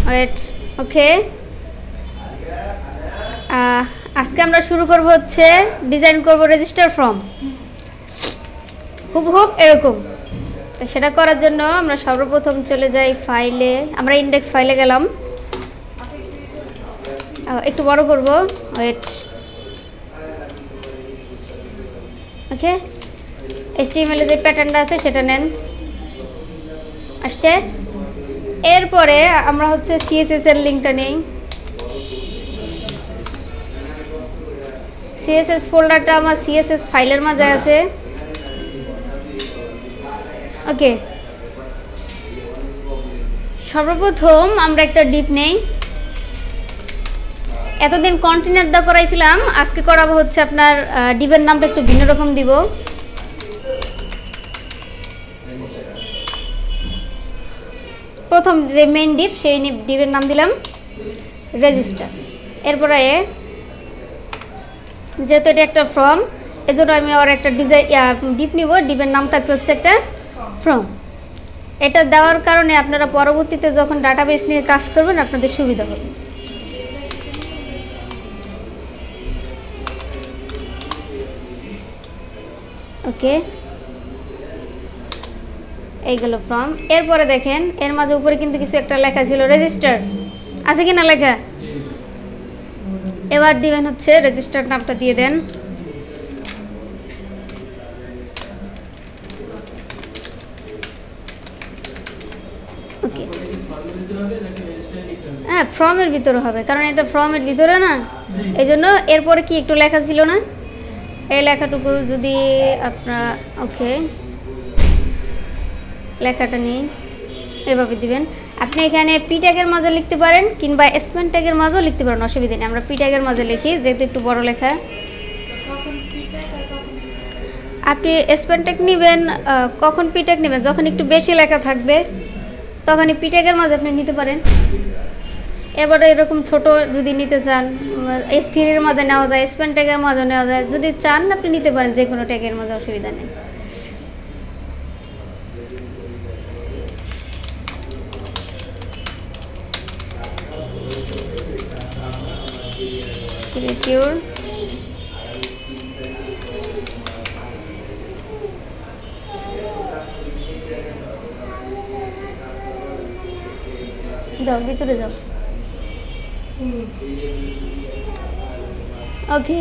Wait, ওকে। আজকে আমরা শুরু করব হচ্ছে ডিজাইন করব রেজিস্টার ফর্ম, হুবহুব এরকম। তো সেটা করার জন্য আমরা সর্বপ্রথম চলে যাই ফাইলে, আমরা ইন্ডেক্স ফাইলে গেলাম, একটু বড় করব, ওয়েট, ওকে। HTML এ যে প্যাটার্নটা আছে সেটা নেন, আসছে। এরপরে আমরা হচ্ছে CSS এর লিঙ্কটা নেই, CSS ফোল্ডারটা আমার CSS ফাইলের মাঝে আছে, ওকে। সর্বপ্রথম আমরা একটা ডিপ নেই, এতদিন কন্টেনার দা করাইছিলাম, আজকে করাবো হচ্ছে আপনার ডিপের নামটা একটু ভিন্ন রকম দিব। প্রথম যে মেইন ডিপ সেই ডিপের নাম দিলাম রেজিস্টার। এরপরে যেহেতু এটা একটা ফর্ম, এজন্য আমি আর একটা ডিপ নিব, ডিপের নাম থাকবে হচ্ছে একটা ফর্ম। এটা দেওয়ার কারণে আপনারা পরবর্তীতে যখন ডাটাবেস নিয়ে কাজ করবেন আপনাদের সুবিধা হবে। ওকে, এইগুলো ফর্ম। এরপরে দেখেন এর মাঝে উপরে কিন্তু কিছু একটা লেখা ছিল রেজিস্টার, আছে কি না লেখা? এবার দিবেন হচ্ছে রেজিস্টার নামটা দিয়ে দেন, ওকে। হ্যাঁ, ফর্মের ভিতরে হবে, কারণ এটা ফর্মের ভিতরে না, এই জন্য। এরপরে কি একটু লেখা ছিল না, এই লেখাটুকু যদি আপনার, ওকে, লেখাটা নিয়ে এভাবে দিবেন। আপনি এখানে পি ট্যাগের মাঝে লিখতে পারেন কিংবা স্পেন ট্যাগের মাঝেও লিখতে পারেন, অসুবিধা নেই। আমরা পি ট্যাগের মাঝে লিখি যেহেতু একটু বড় লেখা। আপনি স্পেন ট্যাগ নেবেন, কখন পি ট্যাগ নেবেন? যখন একটু বেশি লেখা থাকবে তখনই পি ট্যাগের মাঝে আপনি নিতে পারেন। এবারে এরকম ছোট যদি নিতে চান, স্থিরের মাঝে নেওয়া যায়, স্পেন ট্যাগের মাঝে নেওয়া যায়, যদি চান আপনি নিতে পারেন যে কোনো ট্যাগের মাঝে, অসুবিধা নেই। ক্রিয়েটিভ যাও, ভিতরে যাও, ওকে।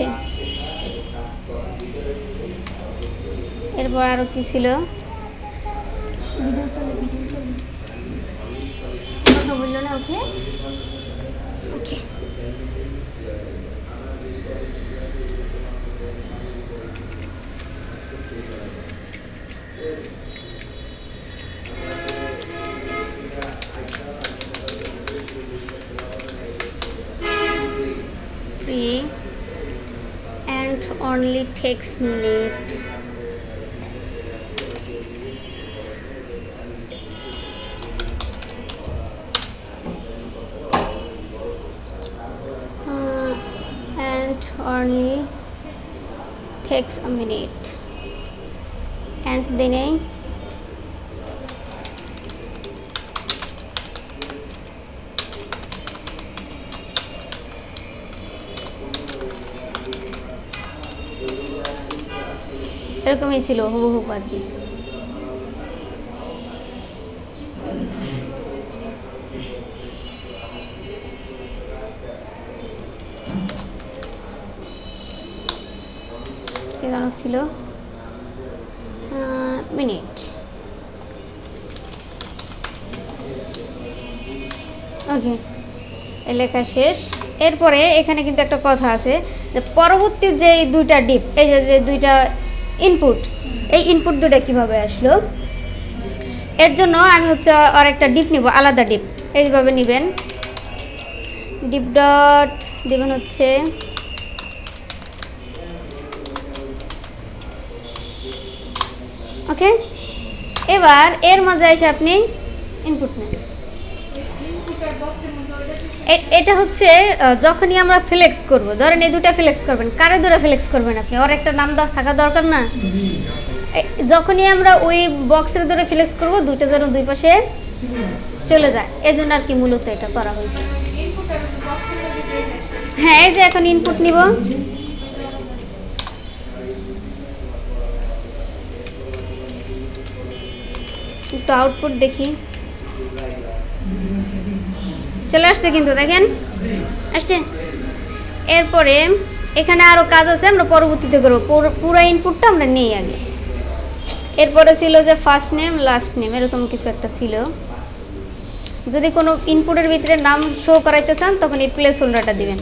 এরপর আরো কি ছিল? কথা বললো না, ওকে ওকে। Free and only takes minute. And only takes a minute. And then এরকমই ছিল হুবহু আর কি। কেন ছিল মিনিট, ওকে। লেখা শেষ। এরপরে এখানে কিন্তু একটা কথা আছে যে পরবর্তী যে দুইটা ডিপ, এই যে দুইটা ইনপুট, এই ইনপুট দুটো কিভাবে আসলো, এর জন্য আমি হচ্ছে আর একটা ডিপ নিব, আলাদা ডিপ। এইভাবে নেবেন, ডিপ ডট দেবেন হচ্ছে ওকে। এবার এর মাঝে এসে আপনি ইনপুট নেন। এটা হচ্ছে যখনই আমরা ফ্লেক্স করব, ধরেন এই দুটো ফ্লেক্স করবেন, কারে দুটো ফ্লেক্স করবেন আপনি? ওর একটা নাম থাকা দরকার না? যখনই আমরা ওই বক্সের ধরে ফ্লেক্স করব দুইটা যেন দুই পাশে চলে যায়, এজন্য আর কি মূলত এটা করা হয়েছে। হ্যাঁ, এই যে এখন ইনপুট নিব, একটু আউটপুট দেখি, চলে আসছে কিন্তু দেখেন আসছে। এরপরে এখানে আরও কাজ আছে, আমরা পরবর্তীতে করবো, পুরো ইনপুটটা আমরা নিই আগে। এরপরে ছিল যে ফার্স্ট নেম লাস্ট নেম এরকম কিছু একটা ছিল। যদি কোনো ইনপুটের ভিতরে নাম শো করাইতে চান তখন এই প্লেস হোল্ডারটা দিবেন।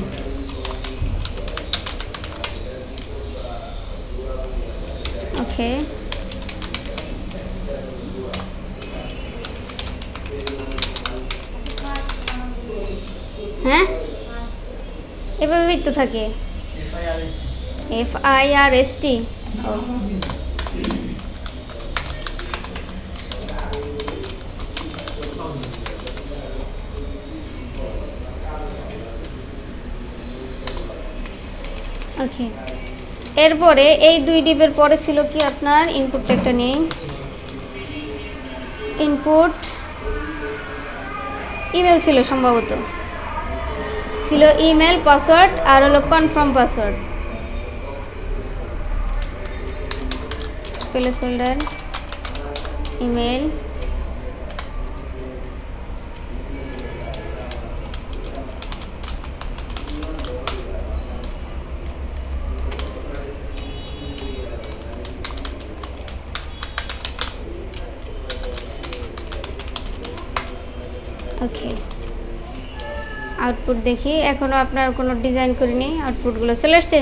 ওকে, হ্যাঁ এভাবেই তো থাকে, FIRST। ওকে, এরপরে এই দুই ডিপের পরে ছিল কি আপনার ইনপুটটা একটা নেই, ইনপুট ইমেল ছিল সম্ভবত, ছিল ইমেল পাসওয়ার্ড আর হলো confirm password. Placeholder email, okay. Output দেখি, এখনো আপনার কোনো ডিজাইন করিনি, আউটপুটগুলো চলে আসছে।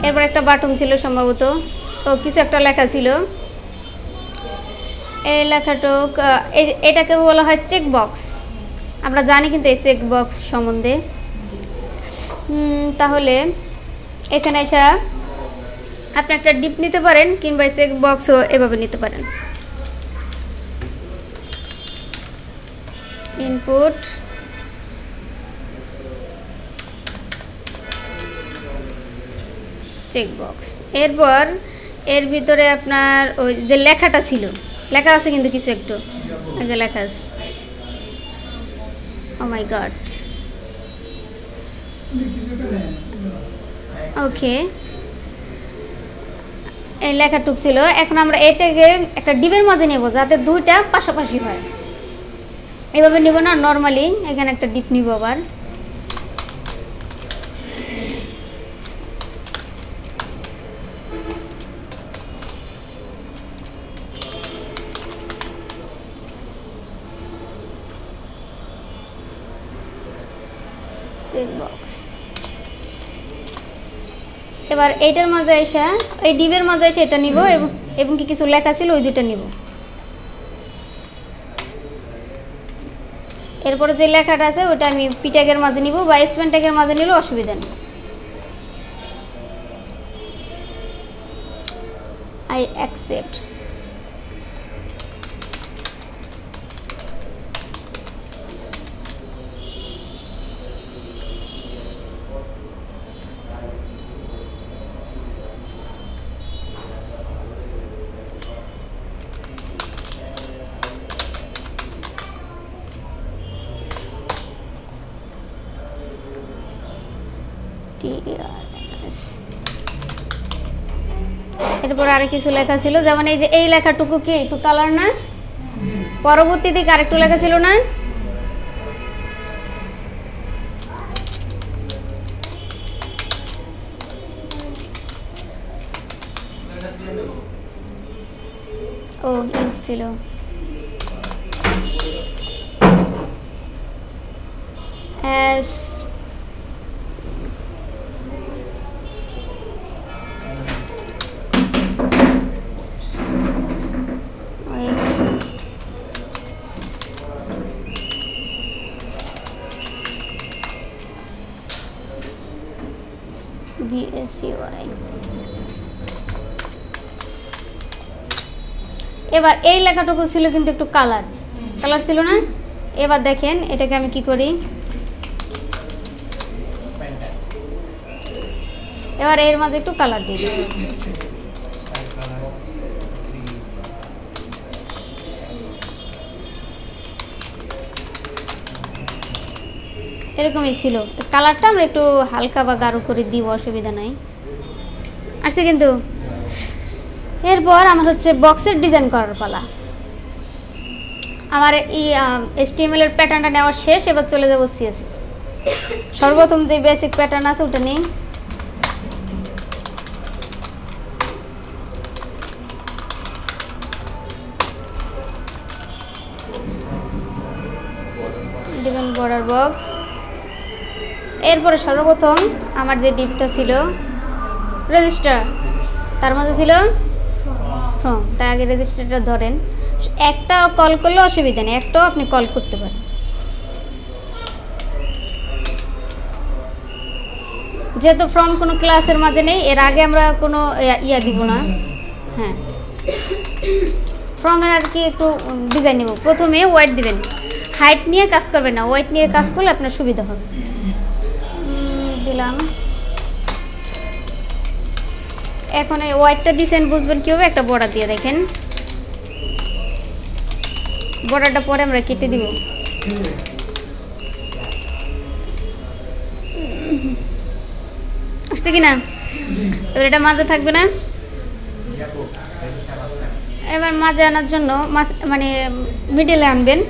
এরপর একটা বাটন ছিল সম্ভবত, ও কিছু একটা লেখা ছিল, এই লেখাটা এটাকে বলা হয় চেক বক্স। আমরা জানি কিন্তু এই চেক বক্স সম্বন্ধে। তাহলে এখানে এসে আপনি একটা ডিপ নিতে পারেন কিংবা চেক বক্সও এভাবে নিতে পারেন। ইনপুট চেকবক্স, এরপর এর ভিতরে আপনার ওই যে লেখাটা ছিল, লেখা আছে কিন্তু কিছু একটু আগে লেখা আছে, ও মাই গড। ওকে, এই লেখাটুক ছিল। এখন আমরা এটাকে একটা ডিবের মাঝে নেব যাতে দুইটা পাশাপাশি হয়, এভাবে নিব না নর্মালি। এখানে একটা ডিপ নিব আবার, বক্স। এবার এইটার মাঝে এসে এই ডিবের মাঝে এসে এটা নিব এবং কি কিছু লেখা ছিল ওই দুইটা নিব। এরপরে যে লেখাটা আছে ওটা আমি পি ট্যাগের মাঝে নিব বা স্পেন ট্যাগের মাঝে নিলে অসুবিধা নেই। I accept. এরপর আরো কিছু লেখা ছিল, যেমন এই যে এই লেখাটুকু কি একটু কালার না, পরবর্তীতে আরেকটু লেখা ছিল না, ও ইউজ ছিল। এবার এই লেখাটুকু ছিল কিন্তু একটু কালার ছিল না। এবার দেখেন এটাকে আমি কি করি, এবার এর মাঝে একটু কালার দিই। এরকমই ছিল। কালারটা আমরা একটু হালকা বা গাঢ় করে দিব, অসুবিধা নাই। আসছে কিন্তু এরপর আমার হচ্ছে বক্সের ডিজাইন করার পালা। আমার এই HTML এর প্যাটার্নটা নেওয়া শেষ, এবার চলে যাব CSS। সর্বপ্রথম যে বেসিক প্যাটার্ন আছে ওটা নেই। দিবেন বর্ডার বক্স। এরপরে সর্বপ্রথম আমার যে ডিপটা ছিল রেজিস্টার, তার মধ্যে ছিল ফ্রম। তাই আগে রেজিস্টারটা ধরেন, একটা কল করলে অসুবিধা নেই, একটাও আপনি কল করতে পারেন। যেহেতু ফ্রম কোনো ক্লাসের মাঝে নেই, এর আগে আমরা কোনো ইয়া দিব না। হ্যাঁ, ফ্রমের আর কি একটু ডিজাইন নেব। প্রথমে ওয়াইট দিবেন, হাইট নিয়ে কাজ করবেন না, ওয়াইট নিয়ে কাজ করলে আপনার সুবিধা হবে। দিলাম। এখন এই ওয়াইটটা দিয়েছেন, বুঝবেন কীভাবে, একটা বর্ডার দিয়ে দেখেন। বর্ডারটা পরে আমরা কেটে দিব। আসছে কিনা? এবার এটা মাঝে থাকবে না। এবার মাঝে আনার জন্য মানে মিডলে আনবেন।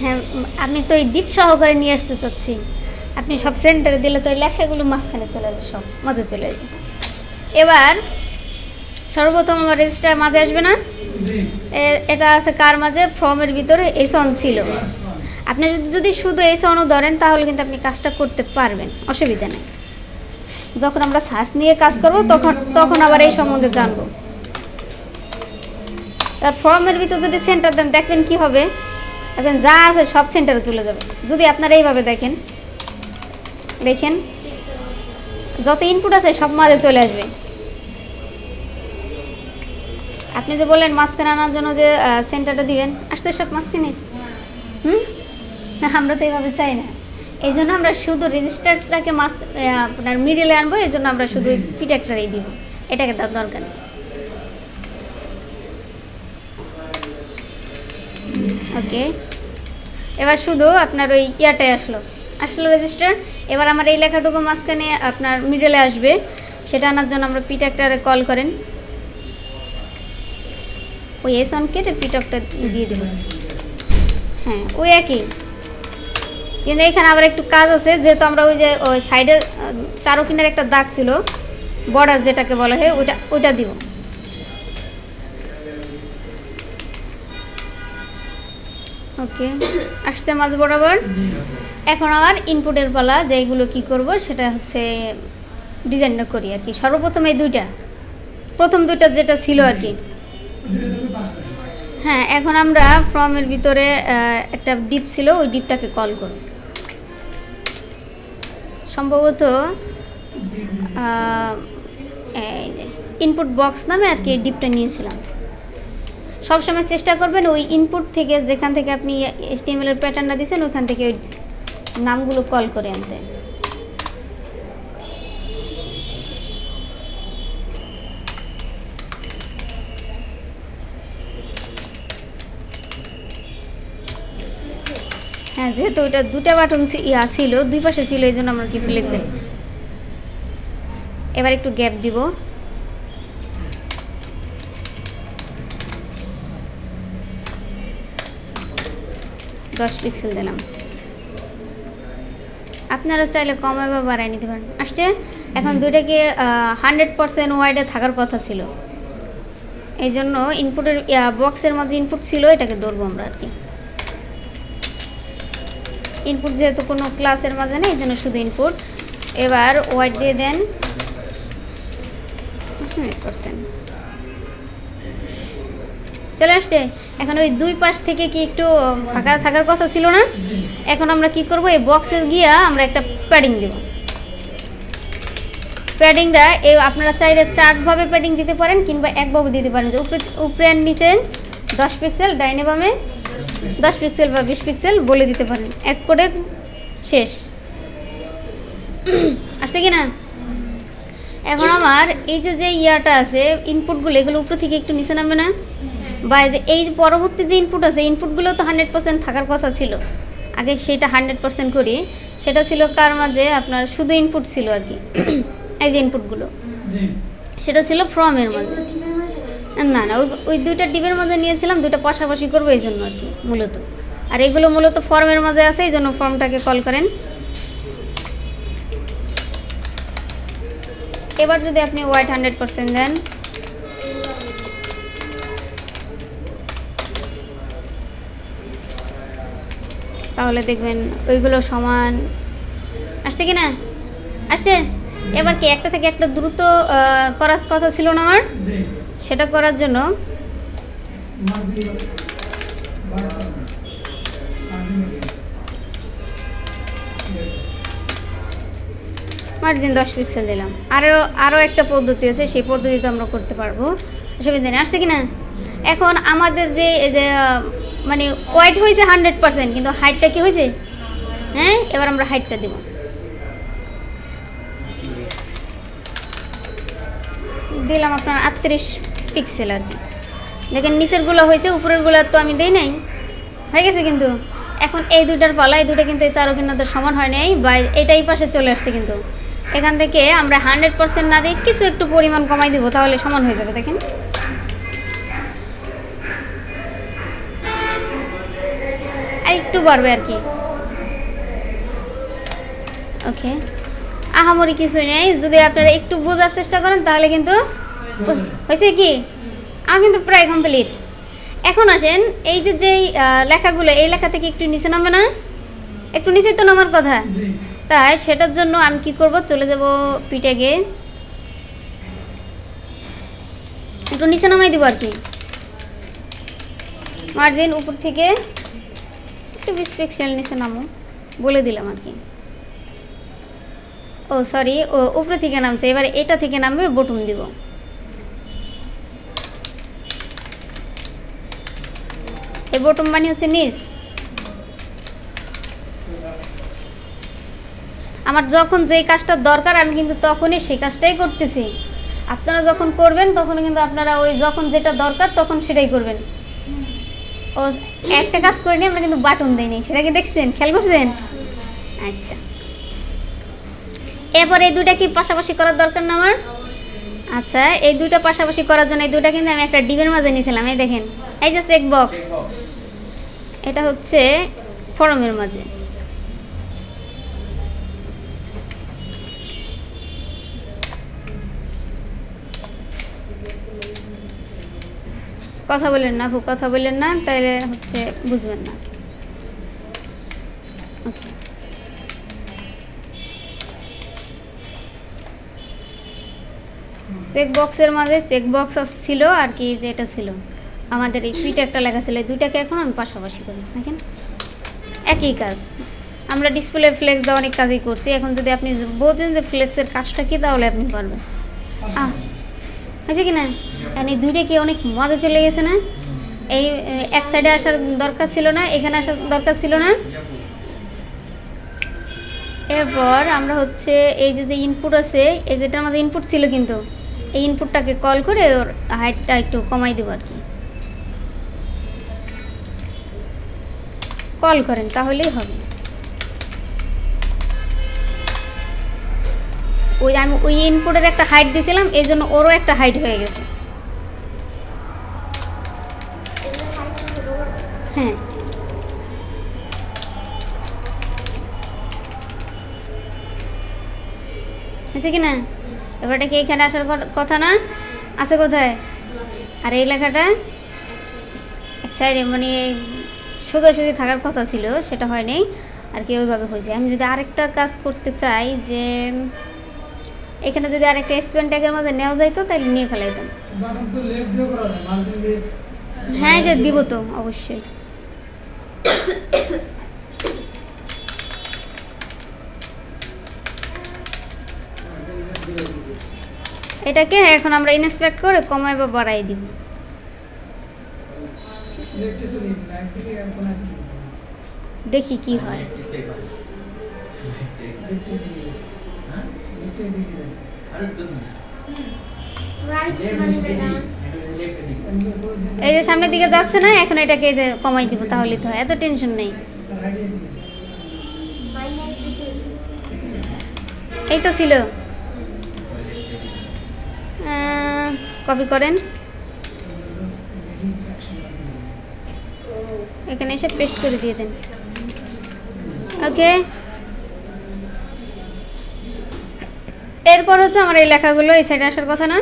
হ্যাঁ, আমি তো এই ডিপ সহকারে নিয়ে আসতে চাচ্ছি। আপনি সব সেন্টারে দিলে তো এই লেখাগুলো মাঝখানে চলে যাবে, সব মাঝে চলে যাবে। এবার সর্বপ্রথম আমার রেজিস্টার মাঝে আসবে না, এটা আছে কার মাঝে? ফর্মের ভিতরে S1 ছিল। আপনি যদি শুধু S1ও ধরেন তাহলে কিন্তু আপনি কাজটা করতে পারবেন, অসুবিধা নেই। যখন আমরা সার্চ নিয়ে কাজ করব তখন আবার এই সম্বন্ধে জানবো। আর ফর্মের ভিতর যদি সেন্টার দেন, দেখবেন কি হবে, এখন যা আছে সব সেন্টারে চলে যাবে। যদি আপনারা এইভাবে দেখেন, যত ইনপুট আছে সব মাঝে চলে আসবে। আপনি যে বললেন মাঝখানে আনার জন্য যে সেন্টারটা দিবেন, আসতে সব মাঝখানে। আমরা তো এইভাবে চাই না, এই জন্য আমরা শুধু রেজিস্টারটাকে আপনার মিডিলে আনবো। এই জন্য আমরা শুধু পিটাকটাই দিব, এটাকে তার দরকার নেই। ওকে, এবার শুধু আপনার ওই ইয়াটাই আসলো রেজিস্টার। এবার আমার এই লেখাটুকু মাঝখানে আপনার মিডলে আসবে, সেটা আনার জন্য আমরা পিটাকটারে কল করেন। ওই S1 কেটে পিটকটা দিয়ে দেব। হ্যাঁ, ওই একই, কিন্তু এখানে আবার একটু কাজ আছে। যেহেতু আমরা ওই যে ওই সাইডে চারো কিনার একটা দাগ ছিল, বর্ডার যেটাকে বলা হয়, ওইটা দিব। ওকে, আসছে মাঝ বরাবর। এখন আমার ইনপুটের পালা, যেগুলো কি করব সেটা হচ্ছে ডিজাইনটা করি আর কি। সর্বপ্রথম এই প্রথম দুইটা যেটা ছিল আর কি। হ্যাঁ, এখন আমরা ফর্মের ভিতরে একটা ডিপ ছিল, ওই ডিপটাকে কল করব। সম্ভবত ইনপুট বক্স নামে আর কি ডিপটা নিয়েছিলাম। সবসময় চেষ্টা করবেন ওই ইনপুট থেকে, যেখান থেকে আপনি HTML এর প্যাটার্নটা দিয়েছেন, ওইখান থেকে ওই নামগুলো কল করে আনতে। হ্যাঁ, যেহেতু ওইটা দুটা বাটন ছিল, দুই পাশে ছিল, এই জন্য আমরা কি লিখতেন। এবার একটু গ্যাপ দিব। দশ পিক্সেল দিলাম। আপনারা চাইলে কমাই বা বাড়াই নিতে পারেন। আসছে। এখন দুইটাকে 100% ওয়াইডে থাকার কথা ছিল, এই জন্য ইনপুটের বক্সের মাঝে ইনপুট ছিল, এটাকে ধরবো আমরা আর কি। ইনপুট যেহেতু কোনো ক্লাসের মাঝে নেই, এই জন্য শুধু ইনপুট। এবার ওয়াইড দিয়ে দেন 100%। চলে আসছে। এখন ওই দুই পাশ থেকে কি একটু ফাঁকা থাকার কথা ছিল না? এখন আমরা কি করব, এই বক্সে গিয়া আমরা একটা প্যাডিং দেব। প্যাডিংটা আপনারা চাইলে চারভাবে প্যাডিং দিতে পারেন, কিংবা একভাবে দিতে পারেন, যে উপরে আর নিচে 10 পিক্সেল, ডাইনে বামে 10 পিক্সেল বা 20 পিক্সেল বলে দিতে পারেন। এক করে শেষ। আসছে কি না? এখন আমার এই যে ইয়াটা আছে, ইনপুটগুলো, এগুলো উপর থেকে একটু নিচে নামবে না? বা এই যে পরবর্তী যে ইনপুট আছে ইনপুটগুলো তো 100% থাকার কথা ছিল, আগে সেটা 100% করি। সেটা ছিল কার মাঝে, আপনার শুধু ইনপুট ছিল আর কি এই যে ইনপুটগুলো সেটা ছিল ফর্মের মাঝে। না না, ওই দুইটা ডিবের মাঝে নিয়েছিলাম, দুইটা পাশাপাশি করবো এই জন্য আর কি মূলত। আর এগুলো মূলত ফর্মের মাঝে আছে, এই জন্য ফর্মটাকে কল করেন। এবার যদি আপনি হোয়াইট 100% দেন, তাহলে দেখবেন ওইগুলো সমান আসছে কি না, আসছে। এবার কি একটা থেকে একটা দ্রুত করার কথা ছিল না আমার, সেটা করার জন্য মার্জিন 10 পিক্সেল দিলাম। আরও একটা পদ্ধতি আছে, সেই পদ্ধতিতে আমরা করতে পারবো, অসুবিধা নেই। আসছে কি না? এখন আমাদের যে মানে ওয়াইট হয়েছে 100%, কিন্তু হাইটটা কি হয়েছে? হ্যাঁ, এবার আমরা হাইটটা দেব, দিলাম আপনার 38 পিক্সেল আর কি। দেখেন নিচেরগুলো হয়েছে, উপরেরগুলো তো আমি দেই নাই, হয়ে গেছে। কিন্তু এখন এই দুইটার পালা, এই দুটো কিন্তু এই চারকিনাদের সমান হয় নাই, বা এটাই পাশে চলে আসছে। কিন্তু এখান থেকে আমরা 100% না দিয়ে কিছু একটু পরিমাণ কমাই দিব, তাহলে সমান হয়ে যাবে। দেখেন আর একটু বাড়বে আর কি। ওকে, আহামরি কিছু নেই, যদি আপনারা একটু বোঝার চেষ্টা করেন তাহলে কিন্তু হয়েছে কি। আমার কিন্তু প্রায় কমপ্লিট। এখন আসেন এই যে যেই লেখাগুলো, এই লেখা থেকে একটু নিচে নামবে না, একটু নিচে তো নামার কথা। তাই সেটার জন্য আমি কি করব, চলে যাব পিটেগে, একটু নিচে নামাই দিব আর কি। মার্জিন উপর থেকে একটু 20 পিক্সেল নিচে নামো বলে দিলাম আর কি। ও সরি, ও উপরে থেকে নামছে, এবার এটা থেকে নামবে, বটম দিব। এই বটম মানে হচ্ছে নিচ। আমার যখন যেই কাজটা দরকার আমি কিন্তু তখনই সেই কাজটাই করতেছি। আপনারা যখন করবেন তখন কিন্তু আপনারা ওই যখন যেটা দরকার তখন সেটাই করবেন। ও একটা কাজ করে নিয়ে আমরা কিন্তু বাটন দিইনি, সেটা কি দেখছেন, খেয়াল করছেন? আচ্ছা, এরপর এই দুইটা কি পাশাপাশি করার দরকার না আমার? আচ্ছা, এই দুইটা পাশাপাশি করার জন্য এই দুইটা কিন্তু আমি একটা ডিবের মাঝে নিয়েছিলাম। এই দেখেন, এই যে চেক বক্স, এটা হচ্ছে ফর্মের মাঝে। কথা বলেন না, কথা বললেন না, তাইলে হচ্ছে বুঝবেন না। ওকে, চেক বক্সের মাঝে চেক বক্স ছিল আর কি, যেটা ছিল আমাদের এই পিঠে একটা লেখা ছিল, এই দুইটাকে এখন আমি পাশাপাশি করি। দেখেন একই কাজ, আমরা ডিসপ্লে ফ্লেক্স দিয়ে অনেক কাজই করছি। এখন যদি আপনি বোঝেন যে ফ্লেক্সের কাজটা কি, তাহলে আপনি পারবেন। হয়েছে কি না? এই দুইটা কি অনেক মজা চলে গেছে না? এই এক সাইডে আসার দরকার ছিল না, এখানে আসার দরকার ছিল না। এরপর আমরা হচ্ছে এই যে ইনপুট আছে, এই যেটার মধ্যে ইনপুট ছিল, কিন্তু এই ইনপুটটাকে কল করে ওর হাইটটা একটু কমাই দেবো আর কি। কল করেন তাহলেই হবে। ওই আমি ওই ইনপুটের একটা হাইট দিয়েছিলাম, এই জন্য ওরও একটা হাইট হয়ে গেছে। হ্যাঁ, আছে কি না? এবারটা কি এখানে আসার কথা না? আছে কোথায়? আর এই লেখাটা এক সাইডে মানে সোজাসুজি থাকার কথা ছিল, সেটা হয়নি আর কি, ওইভাবে হয়েছে। আমি যদি আরেকটা কাজ করতে চাই, যে এখানে যদি আরেকটা স্পেন ট্যাগের মধ্যে নেওয়া যাইতো, তাহলে নিয়ে ফেলাইতাম। হ্যাঁ, যে দিব তো অবশ্যই। এটাকে এখন আমরা ইনস্পেক্ট করে কমাই বা বাড়াই দিব। দেখি কি হয়। এই যে সামনের দিকে যাচ্ছে না, এখন এটাকে এই যে কমাই দিব, তাহলে তো হয়, এত টেনশন নেই। এই তো ছিল, কপি করেন, এখানে এসে পেস্ট করে দিয়ে দেন। ওকে, এরপর হচ্ছে আমার এই লেখাগুলো এই সাইডে আসার কথা না,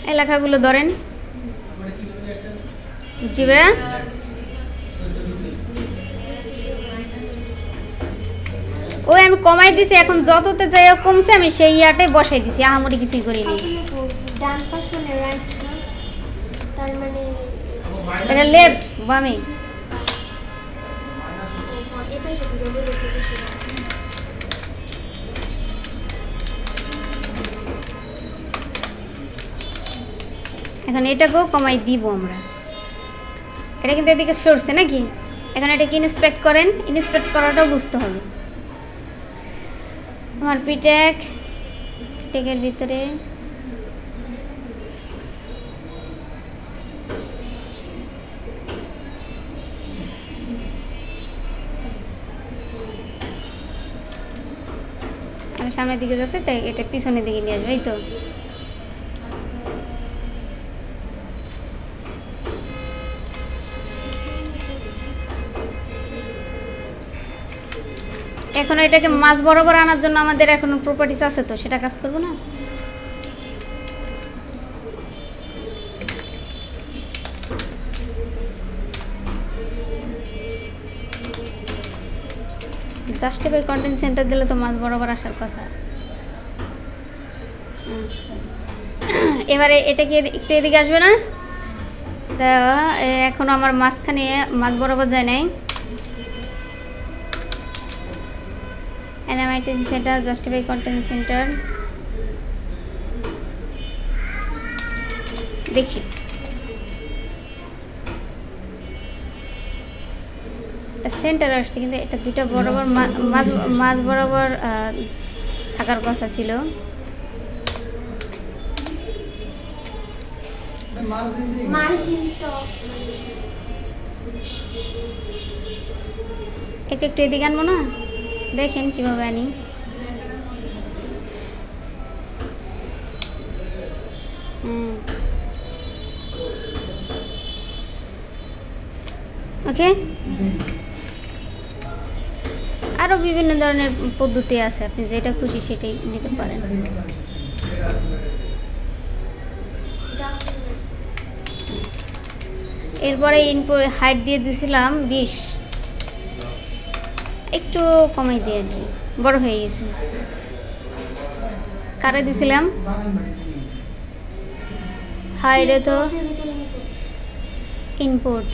এই লেখাগুলো ধরেন। জি ভাইয়া, ওই আমি কমাই দিছি, এখন যততে যাই কমছে আমি সেই ইয়াটাই বসাই দিছি, আহামরি কিছুই করিনি। ডান পাশ মানে রাইট না, তার মানে এটা লেফট, বামে। এই পাশে দিকে বলে দিতে। এখন এটাকেও কমাই দিব আমরা, এটা কিন্তু এদিকে সরছে নাকি, এখন এটাকে ইন্সপেক্ট করেন, ইন্সপেক্ট করাটাও বুঝতে হবে। আমার পিটেকের ভিতরে আমি সামনের দিকে যাচ্ছে, তাই এটা পিছনের দিকে নিয়ে আসবে, এই তো। এখন এটাকে মাছ বরাবর আনার জন্য আমাদের এখন প্রপার্টিস আছে, তো সেটা কাজ করবো না। জাস্টিফাই কন্টেন্ট সেন্টার দিলে তো মাছ বরাবর আসার কথা। এবারে এটা কি একটু এদিকে আসবে না? তা এখনো আমার মাঝখানে মাছ বরাবর যায় নাই। অ্যানিমেটিং সেন্টার, জাস্টিফাই কন্টেন্ট সেন্টার, দেখি সেন্টার আসছে, কিন্তু এটা দুটা বরাবর মাছ বরাবর থাকার কথা ছিল। এটা একটু এদিকে আনবো না, দেখেন কিভাবে আনি। ওকে, আরো বিভিন্ন ধরনের পদ্ধতি আছে, আপনি যেটা খুশি সেটাই নিতে পারেন। এরপরে ইনপুট হাইট দিয়ে দিয়েছিলাম 20, একটু কমাই দিয়ে আর কি, বড় হয়ে গেছে। কারে দিছিলাম হাইটে, তো ইনপুট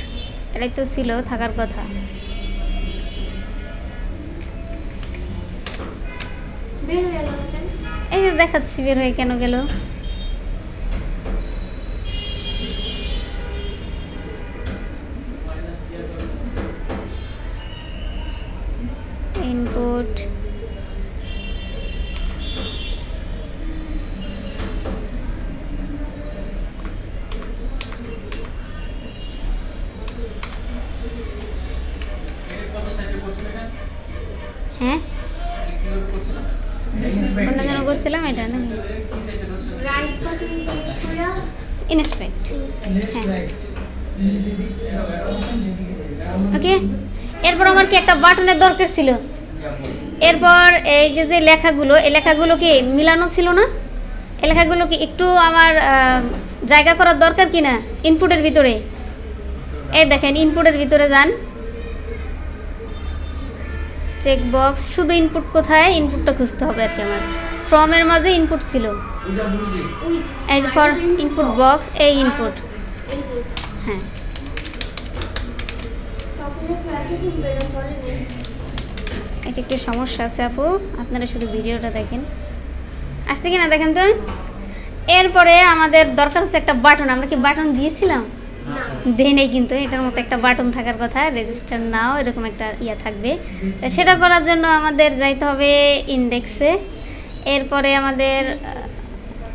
এটাই তো ছিল থাকার কথা। এই যে দেখাচ্ছি বের হয়ে কেন গেল। ইনপুট হ্যাঁ, কোনটা যেন করছিলাম, এটা না ইনস্পেক্ট। হ্যাঁ, ওকে। এরপর আমার কি একটা বাটনের দরকার ছিল। এরপর এই যে যে লেখাগুলো, এই লেখাগুলো কি মিলানো ছিল না, এই লেখাগুলো কি একটু আমার জায়গা করার দরকার কি না ইনপুটের ভিতরে। এই দেখেন ইনপুটের ভিতরে যান, চেক বক্স, শুধু ইনপুট কোথায়, ইনপুটটা খুঁজতে হবে আর কি। আমার ফর্মের মাঝে ইনপুট ছিল, এই ফর ইনপুট বক্স, এই ইনপুট। হ্যাঁ, এটা একটু সমস্যা আছে আপু, আপনারা শুধু ভিডিওটা দেখেন, আসছে কি না দেখেন তো। এরপরে আমাদের দরকার হচ্ছে একটা বাটন। আমরা কি বাটন দিয়েছিলাম? দেই নাই, কিন্তু এটার মতো একটা বাটন থাকার কথা, রেজিস্টার নাও এরকম একটা ইয়া থাকবে। সেটা করার জন্য আমাদের যাইতে হবে ইন্ডেক্সে। এরপরে আমাদের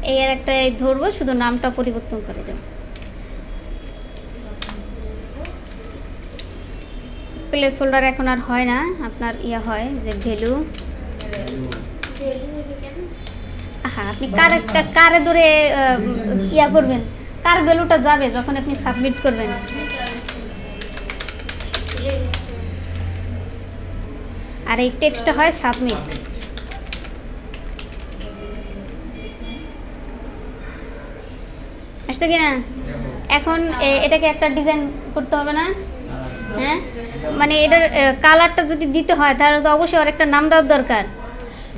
এই আর একটা ধরবো, শুধু নামটা পরিবর্তন করে দেব। প্লেস হোল্ডার এখন আর হয় না, আপনার ইয়া হয় যে ভ্যালু। হ্যাঁ, আপনি কারে ধরে ইয়া করবেন, কার ভ্যালুটা যাবে যখন আপনি সাবমিট করবেন। আর এই টেক্সটটা হয় সাবমিট। আসছে কি না? এখন এটাকে একটা ডিজাইন করতে হবে না? হ্যাঁ, মানে এটার কালারটা যদি দিতে হয় তাহলে তো অবশ্যই আর একটা নাম দেওয়ার দরকার।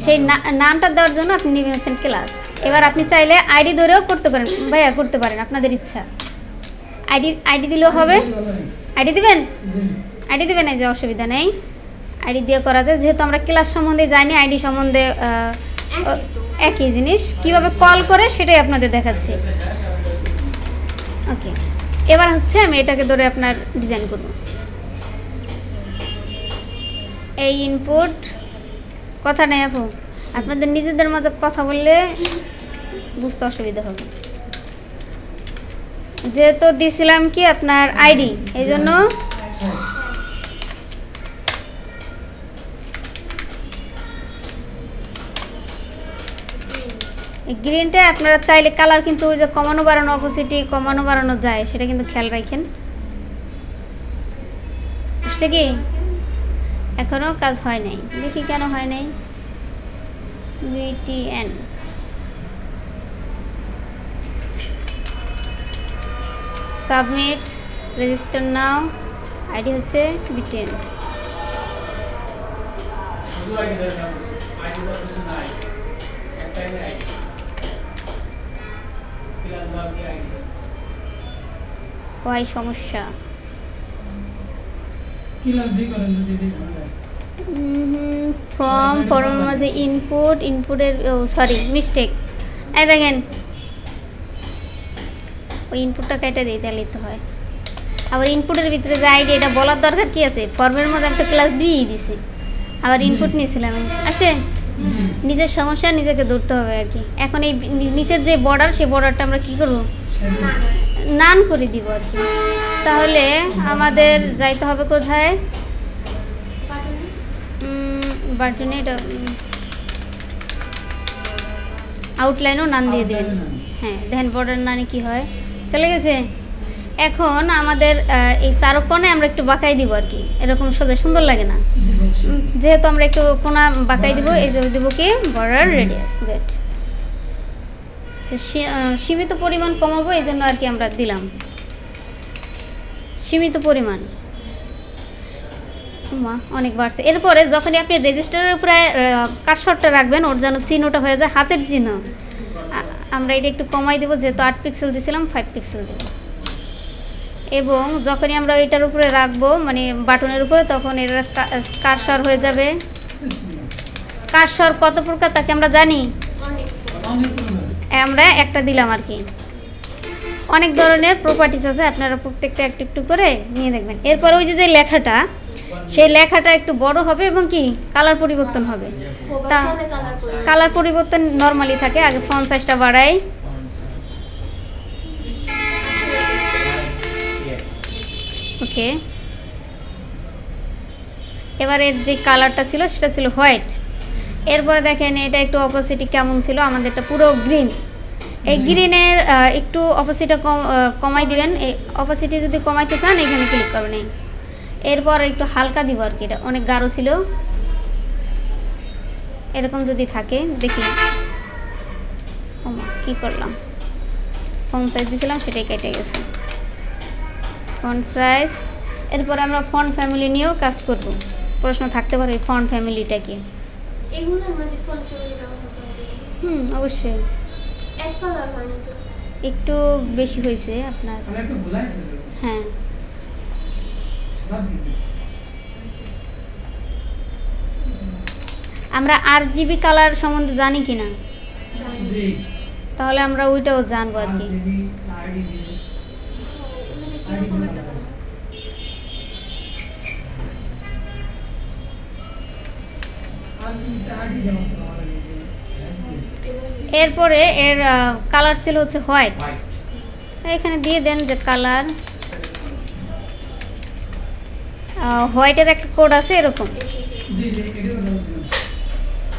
সেই নামটা দেওয়ার জন্য আপনি নেবেন হচ্ছেন ক্লাস। এবার আপনি চাইলে আইডি ধরেও করতে পারেন, ভাইয়া করতে পারেন, আপনাদের ইচ্ছা। আইডি দিলেও হবে। আইডি দিবেন? আইডি দিবেন, এই যে অসুবিধা নেই, আইডি দিয়ে করা যায়। যেহেতু আমরা ক্লাস সম্বন্ধে জানি, আইডি সম্বন্ধে একই জিনিস। কিভাবে কল করে সেটাই আপনাদের দেখাচ্ছি। ওকে, এবার হচ্ছে আমি এটাকে ধরে আপনার ডিজাইন করব। এই ইনপুট কথা নেই আপু, আপনাদের নিজেদের মাঝে কথা বললে বুঝতে অসুবিধা হবে। যেহেতু দিছিলাম কি আপনার আইডি, এই জন্য গ্রিনটা আপনারা চাইলে কালার কিন্তু ওই যে কমানো বাড়ানো, অপোসিটি কমানো বাড়ানো যায়, সেটা কিন্তু খেয়াল রাখেন। আসছে কি? এখনো কাজ হয় নাই, দেখি কেন হয় নাই। BTN সাবমিট, রেজিস্টার নাও, আইডি হচ্ছে BTN। ওই সমস্যা ফর্মের মধ্যে ইনপুটের সরি মিস্টেক। এই দেখেন, ওই ইনপুটটা কেটে দিই তাহলে তো হয়। আবার ইনপুটের ভিতরে যে আইডি, এটা বলার দরকার কি আছে? ফর্মের মধ্যে আমি তো ক্লাস দিয়েই দিছি, আবার ইনপুট নিয়েছিলাম। আসছে, নিজের সমস্যা নিজেকে ধরতে হবে আর কি। এখন এই নিচের যে বর্ডার, সেই বর্ডারটা আমরা কি করব? নান করে দিব আর কি। তাহলে আমাদের যাইতে হবে কোথায়? বাটনে এটা আউটলাইনও নান দিয়ে দেবেন। হ্যাঁ, দেখেন বর্ডার নানে কি হয়, চলে গেছে। এখন আমাদের এই চারকোণে আমরা একটু বাঁকাই দিব আর কি, এরকম সোজা সুন্দর লাগে না। যেহেতু আমরা একটু কোণা বাঁকাই দিব, এই যে দিব কি বর্ডার রেডিয়াস গেট। সীমিত পরিমাণ কমাবো, এই জন্য আর কি আমরা দিলাম সীমিত পরিমাণ। মা অনেক বাড়ছে। এরপরে যখনই আপনি রেজিস্টারের উপরে কাটশটটা রাখবেন, ওর যেন চিহ্নটা হয়ে যায় হাতের চিহ্ন। আমরা এটা একটু কমাই দেবো, যেহেতু 8 পিক্সেল দিয়েছিলাম 5 পিক্সেল দেব। এবং যখনই আমরা এটার উপরে রাখবো, মানে বাটনের উপরে, তখন এর কার্সর হয়ে যাবে। কার্সর কত প্রকার তাকে আমরা জানি, আমরা একটা দিলাম আর কি। অনেক ধরনের প্রপার্টিস আছে, আপনারা প্রত্যেকটা একটু একটু করে নিয়ে দেখবেন। এরপর ওই যে লেখাটা, সেই লেখাটা একটু বড় হবে এবং কি কালার পরিবর্তন হবে। তা কালার পরিবর্তন নর্মালি থাকে। আগে ফন্ট সাইজটা বাড়াই। ওকে, এবারে যে কালারটা ছিল সেটা ছিল হোয়াইট। এরপরে দেখেন এটা একটু অপোসিটি কেমন ছিল, আমাদেরটা পুরো গ্রিন। এই গ্রিনের একটু অপোসিটিটা কমাই দিবেন। এই অপোসিটি যদি কমাইতে চান এখানে ক্লিক করবেন। এরপর একটু হালকা দিব আর কি, এটা অনেক গাঢ় ছিল। এরকম যদি থাকে, দেখি কি করলাম, ফন্ট সাইজ দিয়েছিলাম সেটাই কেটে গেছে, ফন্ট সাইজ। এরপর আমরা ফন্ট ফ্যামিলি নিয়েও কাজ করব। প্রশ্ন থাকতে পারে এই ফন্ট ফ্যামিলিটা কি? অবশ্যই একটু বেশি হয়েছে আপনার। হ্যাঁ, আমরা RGB কালার সম্বন্ধে জানি কিনা, তাহলে আমরা ওইটাও জানবো আর কি। এরপরে এর কালার ছিল হচ্ছে হোয়াইট, এখানে দিয়ে দেন যে কালার হোয়াইটের একটা কোড আছে এরকম,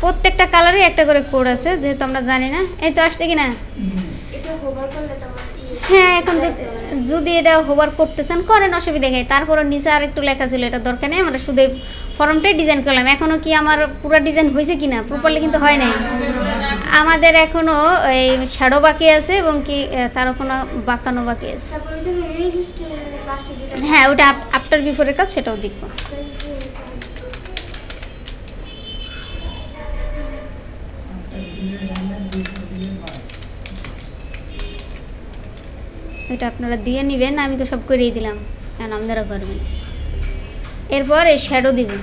প্রত্যেকটা কালারে একটা করে কোড আছে, যেহেতু আমরা জানি না। এই তো আসছে কিনা? এটা হোভার করলে তোমার হ্যাঁ, এখন যদি এটা হোভার করতে চান করেন, অসুবিধা নেই। তারপরে নিচে আর একটু লেখা ছিল, এটা দরকার নেই, আমরা শুধু ফর্মটাই ডিজাইন করলাম। এখনও কি আমার পুরো ডিজাইন হয়েছে কিনা, প্রপারলি কিন্তু হয় নাই। আমাদের এখনও এই শ্যাডো বাকি আছে এবং কি চারকোনা বাঁকানো বাকি আছে। তারপর ওই যে রেজিস্টারের পাশে যেটা হ্যাঁ, ওটা আফটার বিফোরের কাজ, সেটাও দেখবো। এটা আপনারা দিয়ে নেবেন, আমি তো সব করেই দিলাম, এখন আপনারা করবেন। এরপর এই শ্যাডো দিবেন,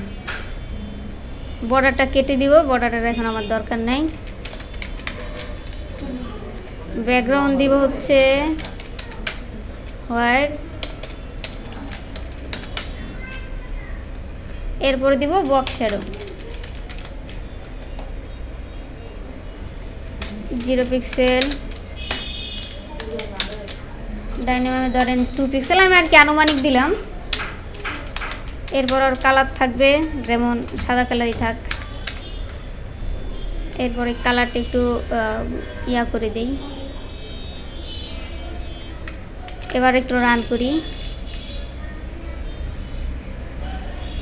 বর্ডারটা কেটে দিব, বর্ডারটা এখন আমার দরকার নাই। ব্যাকগ্রাউন্ড দিব হচ্ছে হোয়াইট, এরপরে দিব বক্স শ্যাডো 0 পিক্সেল, ডাইনামিক ধরেন 2 পিক্সেল, আমি আর কি আনুমানিক দিলাম। এরপর আর কালার থাকবে, যেমন সাদা কালারই থাক। এরপরে কালারটা একটু ইয়া করে দেই, এবার একটু রান করি,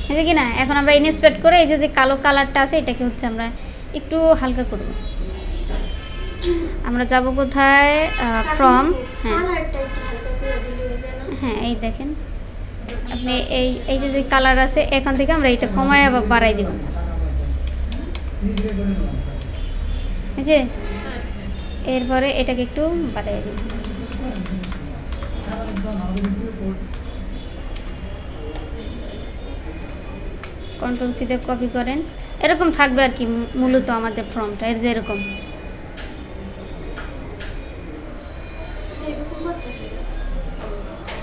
হয়েছে কি না? এখন আমরা ইনস্পেক্ট করে এই যে কালো কালারটা আছে এটাকে হচ্ছে আমরা একটু হালকা করব। আমরা যাব কোথায়? ফ্রম। হ্যাঁ কালারটা একটু হালকা করে দিলে হয়ে যায় না? হ্যাঁ, এই দেখেন আপনি এই যে কালার আছে, এখান থেকে আমরা এটা কমায় আবার বাড়াই দেব, এই যে। এরপরে এটাকে একটু বাড়াই দেব, কন্ট্রোল সিতে কপি করেন, এরকম থাকবে আর কি মূলত আমাদের ফর্মটা, এর যে এরকম। এরকম করতে হবে।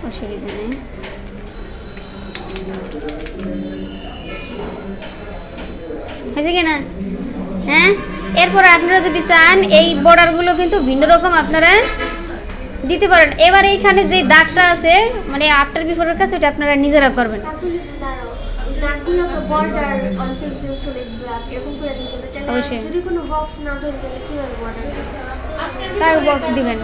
অসুবিধা নেই। হয়েছে কি না? হ্যাঁ, এরপরে আপনারা যদি চান এই বর্ডারগুলো কিন্তু ভিন্ন রকম আপনারা দিতে পারেন। এবার এইখানে যে দাগটা আছে মানে আফটার বিফোরের কাছে, ওটা আপনারা নিজেরা করবেন। দাগগুলো তো দাঁড়াও, এই দাগগুলো তো border on pencil solid black এরকম করে দিতে হবে। তাহলে অবশ্যই। যদি কোনো বক্স না ধরে তাহলে কিভাবে বর্ডার দিবে? কার বক্স দিবেন?